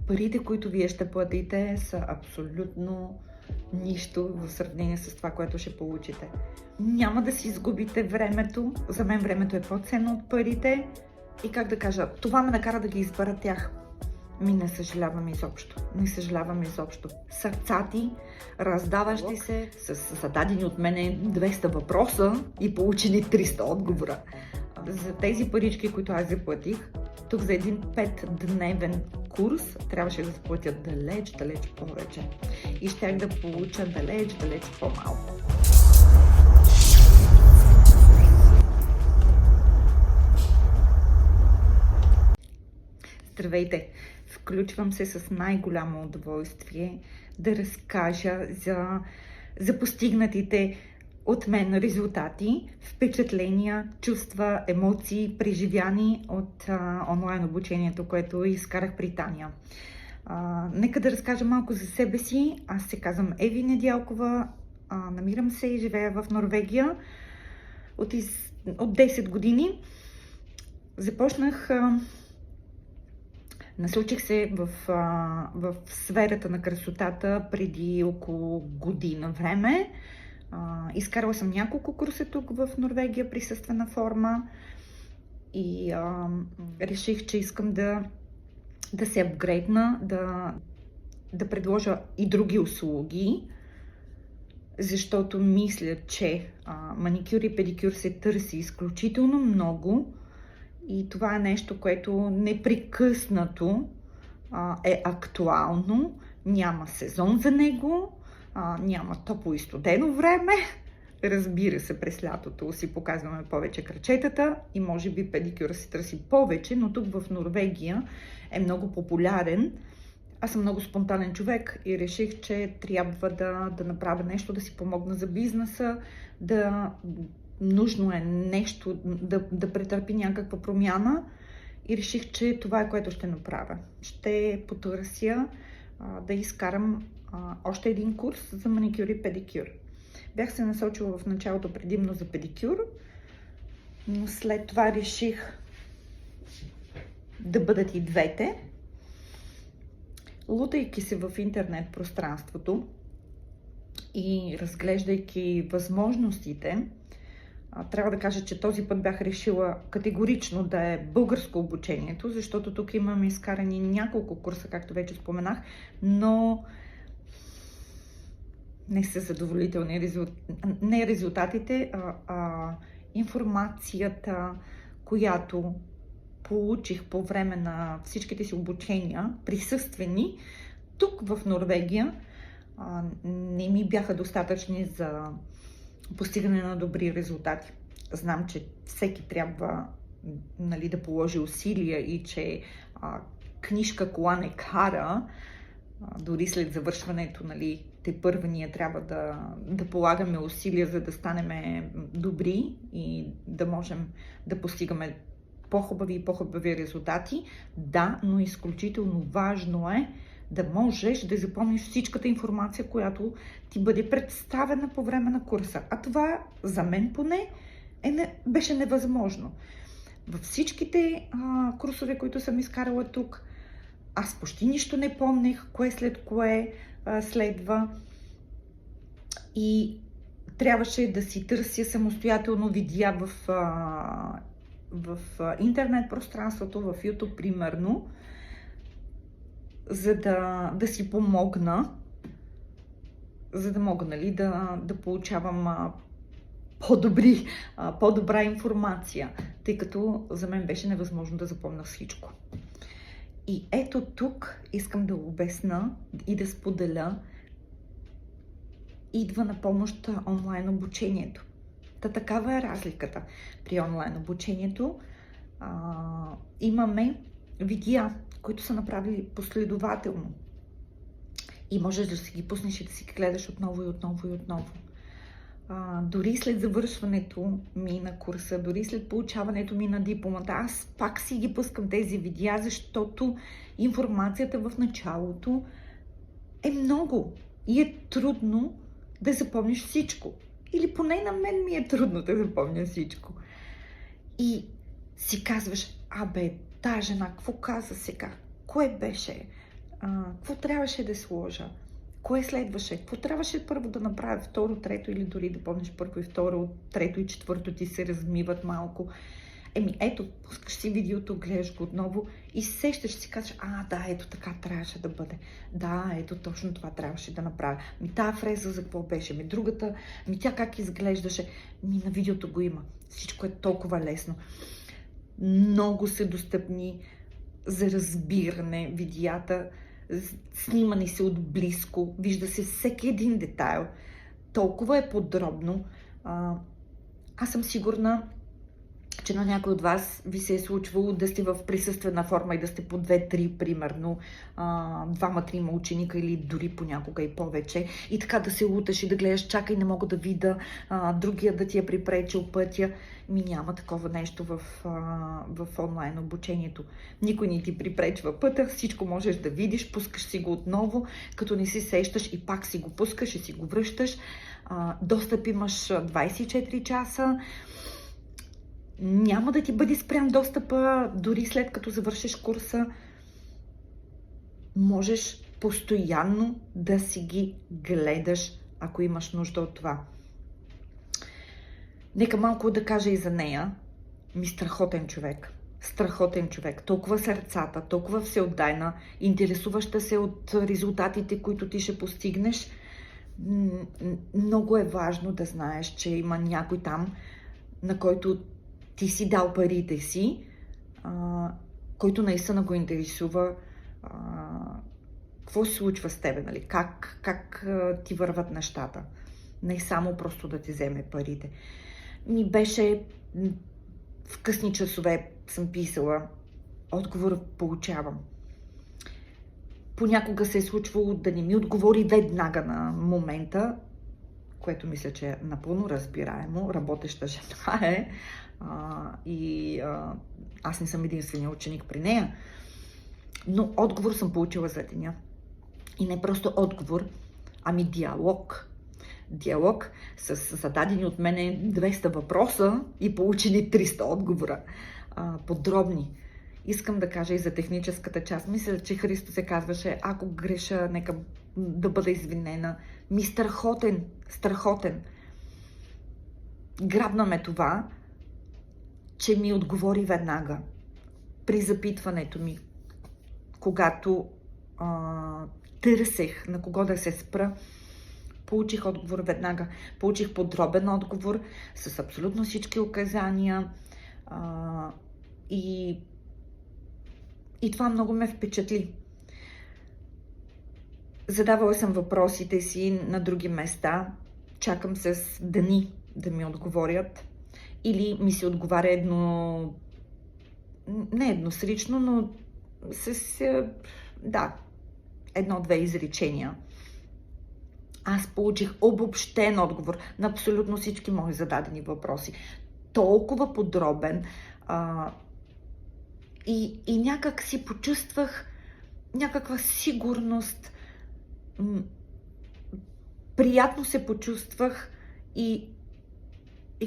Парите, които вие ще платите, са абсолютно нищо в сравнение с това, което ще получите. Няма да си изгубите времето. За мен времето е по-ценно от парите. И как да кажа, това ме накара да ги избера тях. Не съжалявам изобщо. Не съжалявам изобщо. Сърцати, раздаващи се, с зададени от мене 200 въпроса и получени 300 отговора. За тези парички, които аз заплатих, тук за един 5-дневен курс трябваше да заплатя далеч повече. И щях да получа далеч по-малко. Здравейте! Включвам се с най-голямо удоволствие да разкажа за постигнатите от мен резултати, впечатления, чувства, емоции, преживяни от онлайн обучението, което изкарах при Таня. Нека да разкажа малко за себе си. Аз се казвам Еви Недялкова, намирам се и живея в Норвегия от 10 години. Насочих се в сферата на красотата преди около година време. Изкарала съм няколко курса тук в Норвегия, присъствена форма, и реших, че искам да се апгрейдна, да предложа и други услуги, защото мисля, че маникюр и педикюр се търси изключително много. И това е нещо, което непрекъснато е актуално. Няма сезон за него, няма топло и студено време. Разбира се, през лятото си показваме повече крачетата и може би педикюра се търси повече, но тук в Норвегия е много популярен. Аз съм много спонтанен човек и реших, че трябва да направя нещо, да си помогна за бизнеса, нужно е нещо да претърпи някаква промяна, и реших, че това е, което ще направя. Ще потърся да изкарам още един курс за маникюр и педикюр. Бях се насочила в началото предимно за педикюр, но след това реших да бъдат и двете. Лутайки се в интернет пространството и разглеждайки възможностите, трябва да кажа, че този път бях решила категорично да е българско обучението, защото тук имаме изкарани няколко курса, както вече споменах, но не са задоволителни не резултатите, информацията, която получих по време на всичките си обучения, присъствени тук в Норвегия, не ми бяха достатъчни за постигане на добри резултати. Знам, че всеки трябва да положи усилия и че книжка кола не кара. Дори след завършването, тепърва ние трябва да полагаме усилия, за да станем добри и да можем да постигаме по-хубави и по-хубави резултати. Да, но изключително важно е да можеш да запомниш всичката информация, която ти бъде представена по време на курса. А това за мен поне беше невъзможно. Във всичките курсове, които съм изкарала тук, аз почти нищо не помних, кое след кое следва, и трябваше да си търся самостоятелно видеа в интернет пространството, в YouTube примерно, за да си помогна, за да мога да получавам по-добра информация, тъй като за мен беше невъзможно да запомня всичко. И ето тук искам да обясня и да споделя, идва на помощ онлайн обучението. Такава е разликата. При онлайн обучението имаме видеа, които са направили последователно. И можеш да си ги пуснеш и да си ги гледаш отново и отново и отново. Дори след завършването ми на курса, дори след получаването ми на дипломата, аз пак си ги пускам тези видеа, защото информацията в началото е много и е трудно да запомниш всичко. Или поне на мен ми е трудно да запомня всичко. И си казваш, тая жена, какво каза сега? Кое беше? Какво трябваше да сложа? Кое следваше? Какво трябваше първо да направя? Второ, трето или дори да помниш първо и второ, трето и четвърто ти се размиват малко. Ето, пускаш си видеото, гледаш го отново и сещаш си, казваш, да, ето така трябваше да бъде. Да, ето точно това трябваше да направя. Тая фреза за какво беше? Другата, тя как изглеждаше? На видеото го има. Всичко е толкова лесно. Много са достъпни за разбиране видеята, снимани се отблизко, вижда се всеки един детайл. Толкова е подробно. Аз съм сигурна, че на някой от вас ви се е случвало да сте в присъствена форма и да сте по 2-3, примерно, 2-3 ученика или дори понякога и повече. И така да се луташ и да гледаш, чакай, не мога да видя, другия да ти е припречил пътя. Няма такова нещо в онлайн обучението. Никой не ти припречва пътя, всичко можеш да видиш, пускаш си го отново, като не си сещаш и пак си го пускаш и си го връщаш. Достъп имаш 24 часа. Няма да ти бъде спрям достъпа, дори след като завършиш курса. Можеш постоянно да си ги гледаш, ако имаш нужда от това. Нека малко да кажа и за нея. Страхотен човек. Страхотен човек. Толкова сърцата, толкова всеотдайна, интересуваща се от резултатите, които ти ще постигнеш. Много е важно да знаеш, че има някой там, на който ти си дал парите си, който наистина го интересува какво се случва с тебе, нали? Как ти върват нещата. Не само просто да ти вземе парите. Ми беше в късни часове съм писала, отговор получавам. Понякога се е случвало да не ми отговори веднага на момента, което мисля, че е напълно разбираемо. Работеща жена е. Аз не съм единствения ученик при нея. Но отговор съм получила за деня. И не просто отговор, ами диалог. Диалог с зададени от мене 200 въпроса и получени 300 отговора. Подробни. Искам да кажа и за техническата част. Мисля, че Христо се казваше, ако греша, нека да бъда извинена. Страхотен, страхотен. Грабна ме това, че ми отговори веднага. При запитването ми, когато търсех на кого да се спра, получих отговор веднага. Получих подробен отговор с абсолютно всички указания и това много ме впечатли. Задавала съм въпросите си на други места, чакам с дни да ми отговорят или ми се отговаря не едносрично, но с едно-две изречения. Аз получих обобщен отговор на абсолютно всички мои зададени въпроси. Толкова подробен и някак си почувствах някаква сигурност. Приятно се почувствах и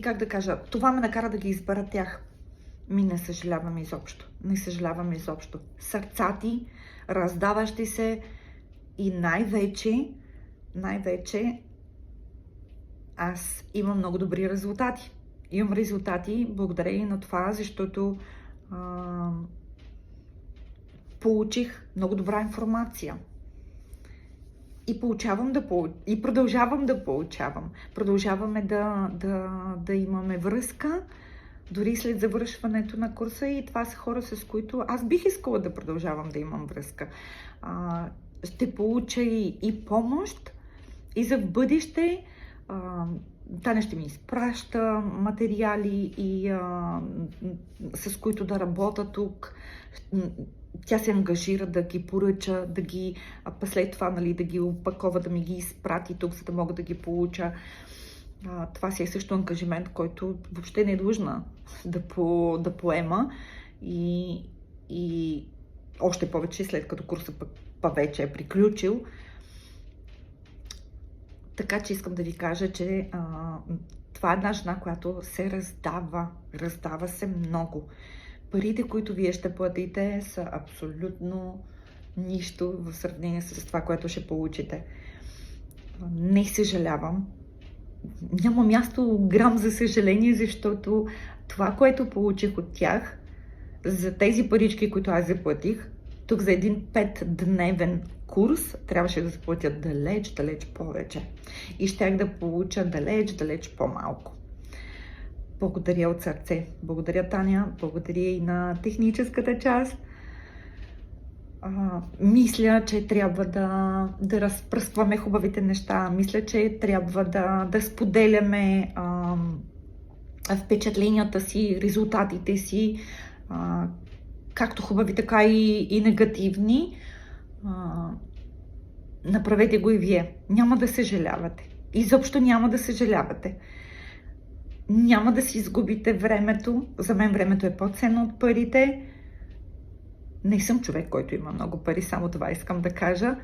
как да кажа, това ме накара да ги избера тях. Не съжалявам изобщо. Не съжалявам изобщо. Сърца ти, раздаващи се и най-вече аз имам много добри резултати. Имам резултати благодарение на това, защото получих много добра информация. И продължавам да получавам. Продължаваме да имаме връзка, дори след завършването на курса, и това са хора, с които аз бих искала да продължавам да имам връзка. Ще получа и помощ, и за в бъдеще. Таня ще ми изпраща материали, с които да работя тук. Тя се ангажира да ги поръча, след това да ги опакова, да ми ги изпрати тук, за да мога да ги получа. Това си е също ангажимент, който въобще не е длъжна да поема. И още повече, след като курсът вече е приключил. Така че искам да ви кажа, че това е една жена, която се раздава. Раздава се много. Парите, които вие ще платите, са абсолютно нищо в сравнение с това, което ще получите. Не съжалявам. Няма място грам за съжаление, защото това, което получих от тях, за тези парички, които аз заплатих, тук за един 5-дневен курс трябваше да заплатя далеч повече. И щях да получа далеч по-малко. Благодаря от сърце. Благодаря, Таня. Благодаря и на техническата част. Мисля, че трябва да разпръскваме хубавите неща. Мисля, че трябва да споделяме впечатленията си, резултатите си, както хубави, така и негативни. Направете го и вие. Няма да съжалявате. Изобщо няма да съжалявате. Няма да си изгубите времето. За мен времето е по-ценно от парите. Не съм човек, който има много пари, само това искам да кажа.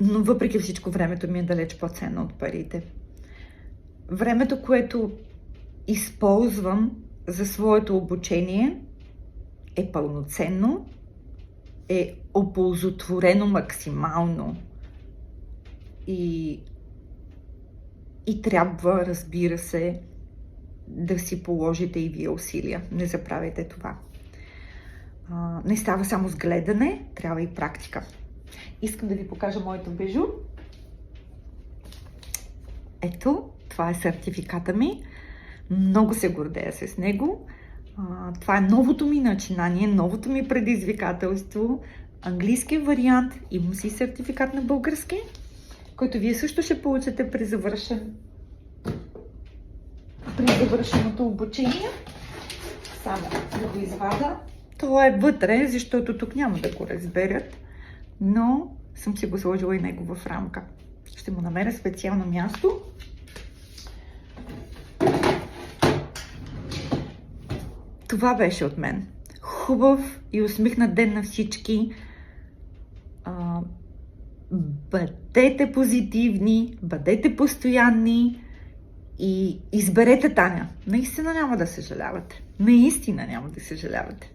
Но въпреки всичко, времето ми е далеч по-ценно от парите. Времето, което използвам за своето обучение, е пълноценно, е оползотворено максимално и трябва, разбира се, да си положите и вие усилия. Не забравяйте това. Не става само с гледане, трябва и практика. Искам да ви покажа моето бижу. Ето, това е сертификата ми. Много се гордея с него. Това е новото ми начинание, новото ми предизвикателство. Английски вариант. Имам си сертификат на български, който вие също ще получите при завършеното обучение. Само да го извада. Това е вътре, защото тук няма да го разберат, но съм си го сложила и него в рамка. Ще му намеря специално място. Това беше от мен. Хубав и усмихнат ден на всички. Бъдете позитивни, бъдете постоянни и изберете Таня. Наистина няма да съжалявате. Наистина няма да съжалявате.